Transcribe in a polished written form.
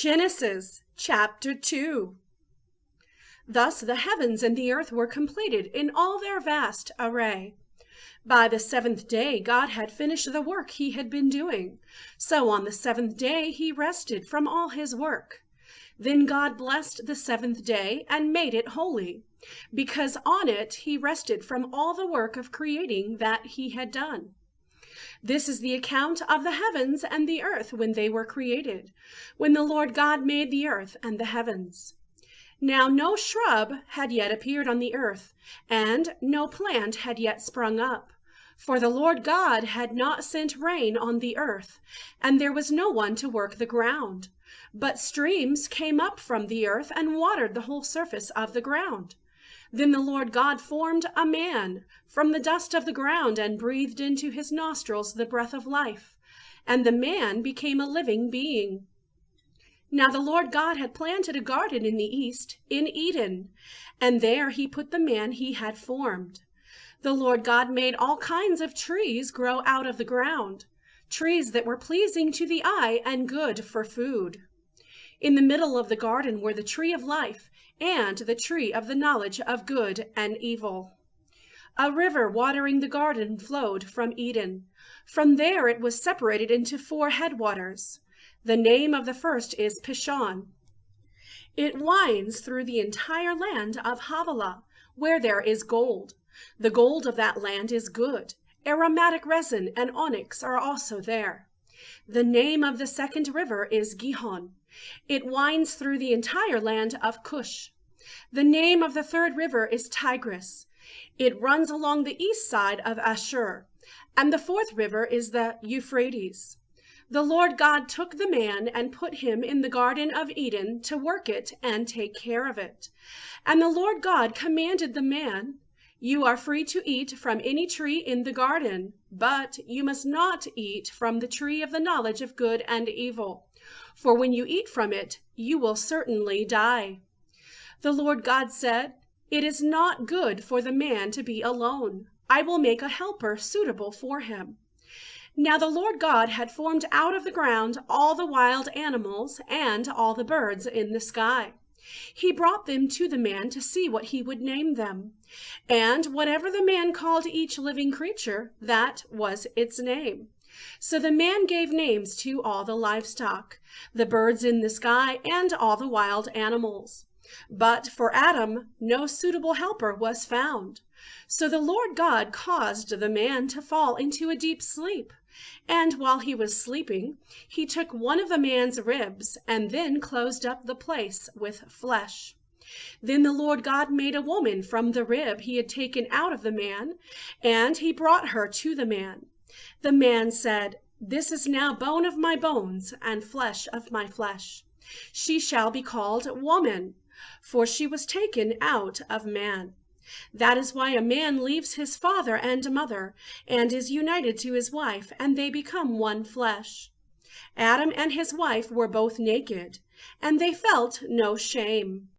Genesis chapter 2. Thus the heavens and the earth were completed in all their vast array. By the seventh day God had finished the work he had been doing. So on the seventh day he rested from all his work. Then God blessed the seventh day and made it holy, because on it he rested from all the work of creating that he had done. This is the account of the heavens and the earth when they were created, when the Lord God made the earth and the heavens. Now no shrub had yet appeared on the earth, and no plant had yet sprung up, for the Lord God had not sent rain on the earth, and there was no one to work the ground. But streams came up from the earth and watered the whole surface of the ground. Then the Lord God formed a man from the dust of the ground and breathed into his nostrils the breath of life, and the man became a living being. Now the Lord God had planted a garden in the east, in Eden, and there he put the man he had formed. The Lord God made all kinds of trees grow out of the ground, trees that were pleasing to the eye and good for food. In the middle of the garden were the tree of life and the tree of the knowledge of good and evil. A river watering the garden flowed from Eden. From there it was separated into 4 headwaters. The name of the first is Pishon. It winds through the entire land of Havilah, where there is gold. The gold of that land is good. Aromatic resin and onyx are also there. The name of the second river is Gihon. It winds through the entire land of Cush. The name of the third river is Tigris. It runs along the east side of Ashur. And the fourth river is the Euphrates. The Lord God took the man and put him in the Garden of Eden to work it and take care of it. And the Lord God commanded the man, "You are free to eat from any tree in the garden, but you must not eat from the tree of the knowledge of good and evil. For when you eat from it, you will certainly die." The Lord God said, "It is not good for the man to be alone. I will make a helper suitable for him." Now the Lord God had formed out of the ground all the wild animals and all the birds in the sky. He brought them to the man to see what he would name them. And whatever the man called each living creature, that was its name. So the man gave names to all the livestock, the birds in the sky, and all the wild animals. But for Adam, no suitable helper was found. So the Lord God caused the man to fall into a deep sleep. And while he was sleeping, he took one of the man's ribs and then closed up the place with flesh. Then the Lord God made a woman from the rib he had taken out of the man, and he brought her to the man. The man said, "This is now bone of my bones and flesh of my flesh. She shall be called woman, for she was taken out of man. That is why a man leaves his father and mother and is united to his wife, and they become one flesh." Adam and his wife were both naked, and they felt no shame.